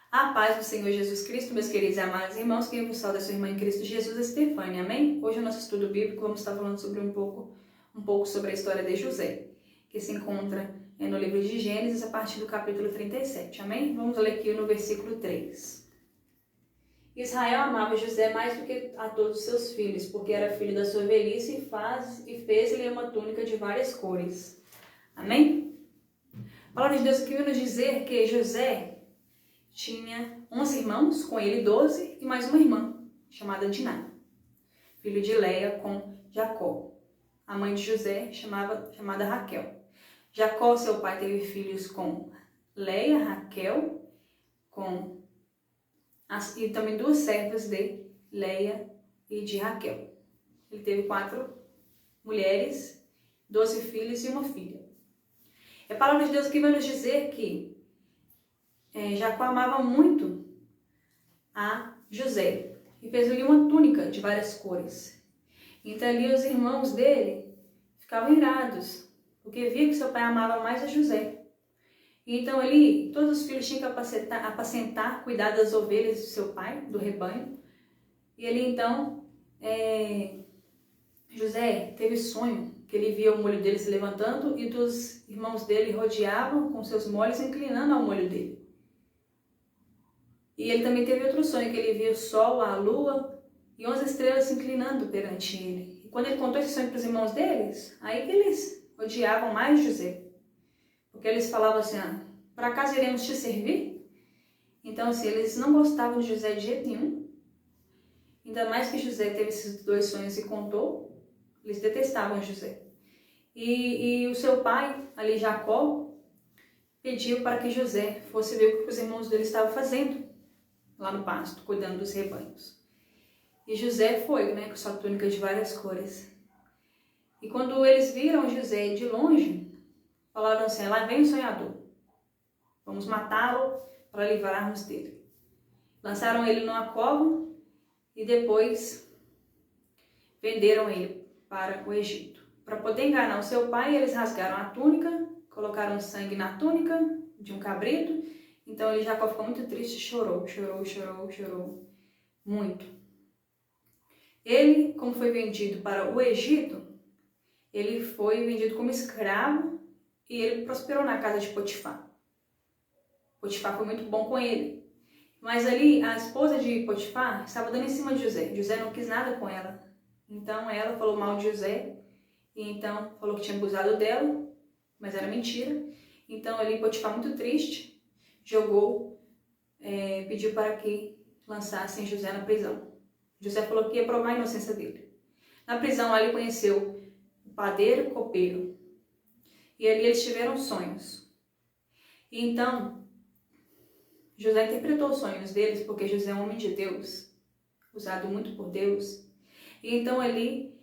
A paz do Senhor Jesus Cristo, meus queridos e amados irmãos, quem vos saúda é sua irmã em Cristo Jesus, Estefânia, amém? Hoje no nosso estudo bíblico vamos estar falando sobre um pouco sobre a história de José, que se encontra no livro de Gênesis a partir do capítulo 37, amém? Vamos ler aqui no versículo 3. Israel amava José mais do que a todos os seus filhos, porque era filho da sua velhice e fez-lhe uma túnica de várias cores. Amém? A palavra de Deus aqui vai nos dizer que José tinha 11 irmãos, com ele 12, e mais uma irmã, chamada Diná, filho de Leia com Jacó. A mãe de José chamada Raquel. Jacó, seu pai, teve filhos com Leia, Raquel, e também duas servas de Leia e de Raquel. Ele teve 4 mulheres, 12 filhos e uma filha. A palavra de Deus aqui vai nos dizer que Jacó amava muito a José e fez-lhe uma túnica de várias cores. Então ali os irmãos dele ficavam irados, porque via que seu pai amava mais a José. Então ali todos os filhos tinham que apacentar, cuidar das ovelhas do seu pai, do rebanho. E ali então José teve sonho, que ele via o molho dele se levantando e dos irmãos dele rodeavam com seus molhos, inclinando ao molho dele. E ele também teve outro sonho, que ele via o sol, a lua e 11 estrelas se inclinando perante ele. E quando ele contou esse sonho para os irmãos deles, aí que eles odiavam mais José. Porque eles falavam assim, por acaso iremos te servir? Então assim, eles não gostavam de José de jeito nenhum. Ainda mais que José teve esses 2 sonhos e contou, eles detestavam José. E o seu pai, ali Jacó, pediu para que José fosse ver o que os irmãos dele estavam fazendo lá no pasto, cuidando dos rebanhos. E José foi, com sua túnica de várias cores. E quando eles viram José de longe, falaram assim, lá vem o sonhador. Vamos matá-lo para livrarmos dele. Lançaram ele numa cova e depois venderam ele para o Egito. Para poder enganar o seu pai, eles rasgaram a túnica, colocaram sangue na túnica de um cabrito. Então ele Jacó ficou muito triste, chorou muito. Ele, como foi vendido para o Egito, ele foi vendido como escravo e ele prosperou na casa de Potifar. Potifar foi muito bom com ele. Mas ali a esposa de Potifar estava dando em cima de José. José não quis nada com ela. Então ela falou mal de José e então falou que tinha abusado dela, mas era mentira. Então ali Potifar, muito triste, pediu para que lançassem José na prisão. José falou que ia provar a inocência dele. Na prisão ali conheceu o padeiro e o copeiro. E ali eles tiveram sonhos. E então José interpretou os sonhos deles, porque José é um homem de Deus, usado muito por Deus. E então ali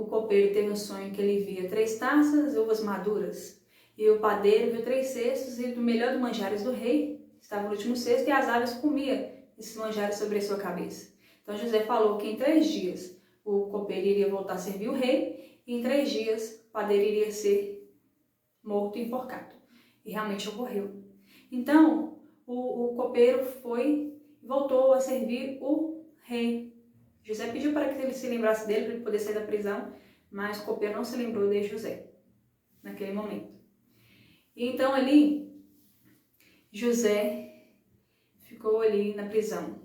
o copeiro teve um sonho que ele via 3 taças, uvas maduras. E o padeiro viu 3 cestos e do melhor dos manjares do rei estava no último cesto e as aves comiam esses manjares sobre a sua cabeça. Então José falou que em 3 dias o copeiro iria voltar a servir o rei e em 3 dias o padeiro iria ser morto e enforcado. E realmente ocorreu. Então o copeiro voltou a servir o rei. José pediu para que ele se lembrasse dele para ele poder sair da prisão, mas o copeiro não se lembrou de José naquele momento. E então ali José ficou ali na prisão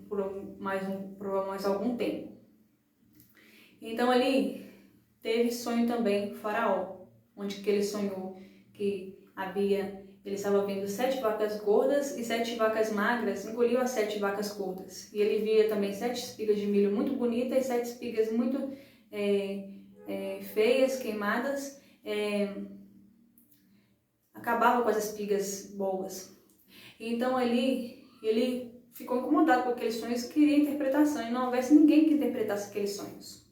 por mais algum tempo. Então ali teve sonho também Faraó, onde que ele sonhou que ele estava vendo 7 vacas gordas e 7 vacas magras, engoliu as 7 vacas gordas. E ele via também 7 espigas de milho muito bonitas e 7 espigas muito feias, queimadas. Acabava com as espigas boas. Então ali ele ficou incomodado com aqueles sonhos, queria interpretação, e não houvesse ninguém que interpretasse aqueles sonhos.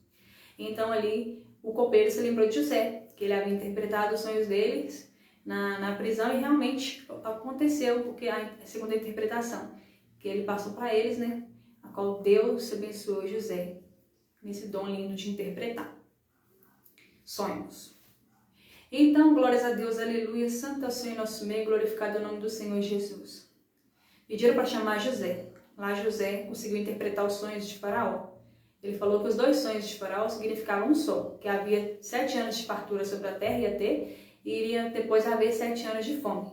Então ali o copeiro se lembrou de José, que ele havia interpretado os sonhos deles na prisão, e realmente aconteceu, porque a segunda interpretação que ele passou para eles, a qual Deus abençoou José nesse dom lindo de interpretar sonhos. Então, glórias a Deus, aleluia, santo é o Senhor em nosso meio, glorificado é o nome do Senhor Jesus. Pediram para chamar José. Lá José conseguiu interpretar os sonhos de Faraó. Ele falou que os 2 sonhos de Faraó significavam um só, que havia 7 anos de fartura sobre a terra, ia ter, e iria depois haver 7 anos de fome.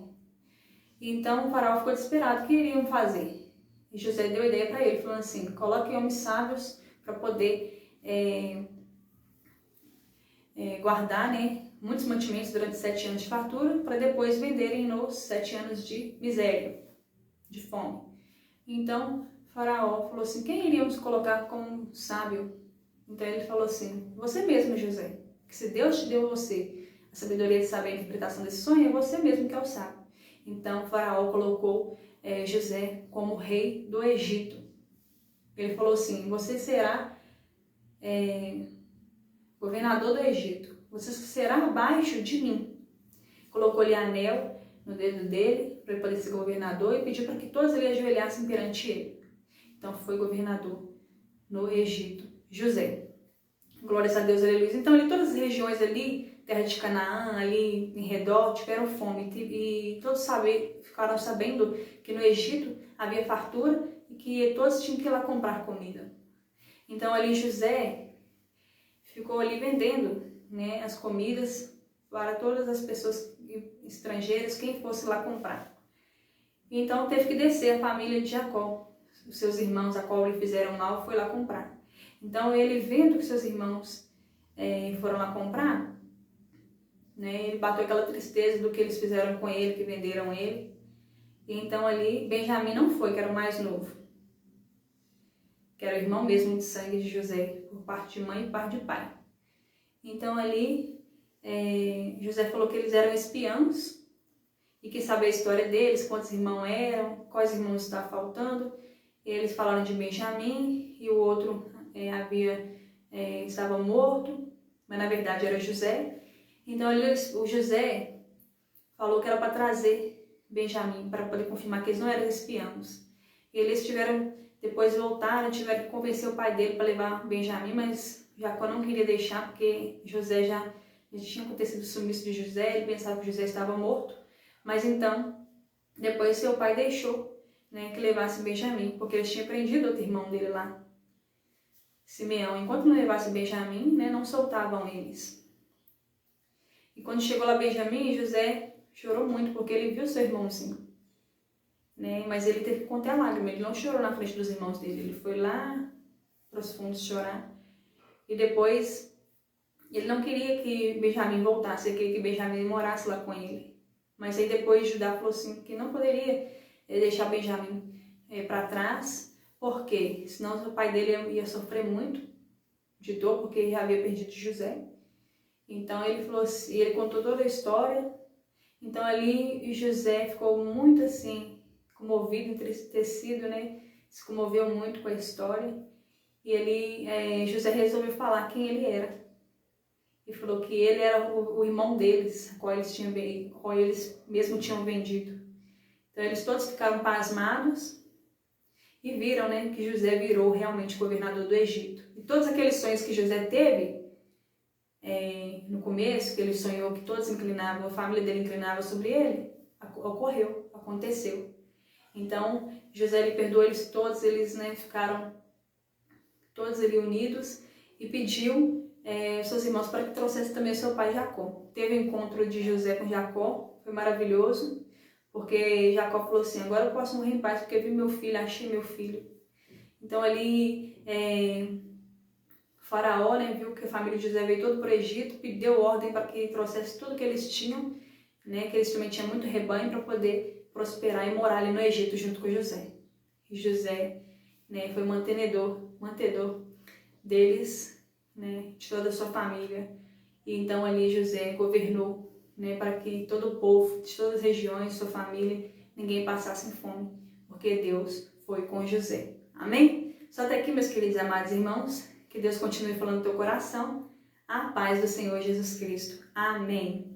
Então o Faraó ficou desesperado, o que iriam fazer? E José deu ideia para ele, falando assim, coloquem homens sábios para poder guardar, né, muitos mantimentos durante 7 anos de fartura, para depois venderem nos 7 anos de miséria, de fome. Então Faraó falou assim, quem iríamos colocar como sábio? Então ele falou assim, você mesmo, José, que se Deus te deu a você a sabedoria de saber a interpretação desse sonho, é você mesmo que é o sábio. Então Faraó colocou José como rei do Egito. Ele falou assim, você será governador do Egito, você será abaixo de mim. Colocou-lhe anel no dedo dele para ele poder ser governador e pediu para que todos ele ajoelhassem perante ele. Então foi governador no Egito, José. Glórias a Deus, aleluia. Então ali todas as regiões ali, terra de Canaã, ali em redor, tiveram fome e todos ficaram sabendo que no Egito havia fartura e que todos tinham que ir lá comprar comida. Então ali José ficou ali vendendo, né, as comidas para todas as pessoas estrangeiras, quem fosse lá comprar. Então teve que descer a família de Jacó. Os seus irmãos, a qual lhe fizeram mal, foi lá comprar. Então ele, vendo que seus irmãos foram lá comprar, né, ele bateu aquela tristeza do que eles fizeram com ele, que venderam ele. E então ali Benjamim não foi, que era o mais novo, que era o irmão mesmo de sangue de José, por parte de mãe e parte de pai. Então ali José falou que eles eram espiãos e quis saber a história deles, quantos irmãos eram, quais irmãos estavam faltando. Eles falaram de Benjamim e o outro estava morto, mas na verdade era José. Então o José falou que era para trazer Benjamim, para poder confirmar que eles não eram espiãos. E eles depois voltaram, tiveram que convencer o pai dele para levar Benjamim, mas Jacó não queria deixar, porque José já tinha acontecido o sumiço de José, ele pensava que José estava morto. Mas então, depois seu pai deixou, né, que levasse Benjamim, porque eles tinham prendido outro irmão dele lá, Simeão. Enquanto não levasse Benjamim, né, não soltavam eles. E quando chegou lá Benjamim, José chorou muito, porque ele viu seu irmãozinho, né, mas ele teve que conter a lágrima, ele não chorou na frente dos irmãos dele, ele foi lá para os fundos chorar. E depois, ele não queria que Benjamim voltasse, ele queria que Benjamim morasse lá com ele. Mas aí depois Judá falou assim, que não poderia deixar Benjamim para trás, porque senão o pai dele ia sofrer muito de dor, porque já havia perdido José. Então ele falou assim, ele contou toda a história. Então ali José ficou muito assim, comovido, entristecido, né? Se comoveu muito com a história. E ali José resolveu falar quem ele era. E falou que ele era o irmão deles, qual eles mesmo tinham vendido. Então eles todos ficaram pasmados e viram, né, que José virou realmente governador do Egito. E todos aqueles sonhos que José teve no começo, que ele sonhou que todos inclinavam, a família dele inclinava sobre ele, aconteceu. Então José lhe perdoou eles todos, eles, né, ficaram todos ali unidos e pediu seus irmãos para que trouxesse também seu pai Jacó. Teve o encontro de José com Jacó, foi maravilhoso, porque Jacó falou assim, agora eu posso morrer em paz, porque eu vi meu filho, achei meu filho. Então ali Faraó, né, viu que a família de José veio todo para o Egito, deu ordem para que trouxesse tudo que eles tinham, né, que eles também tinham muito rebanho, para poder prosperar e morar ali no Egito junto com José. E José, né, foi mantedor deles, né, de toda a sua família. E então ali José governou, né, para que todo o povo, de todas as regiões, sua família, ninguém passasse fome, porque Deus foi com José. Amém? Só até aqui, meus queridos amados irmãos, que Deus continue falando no teu coração. A paz do Senhor Jesus Cristo. Amém.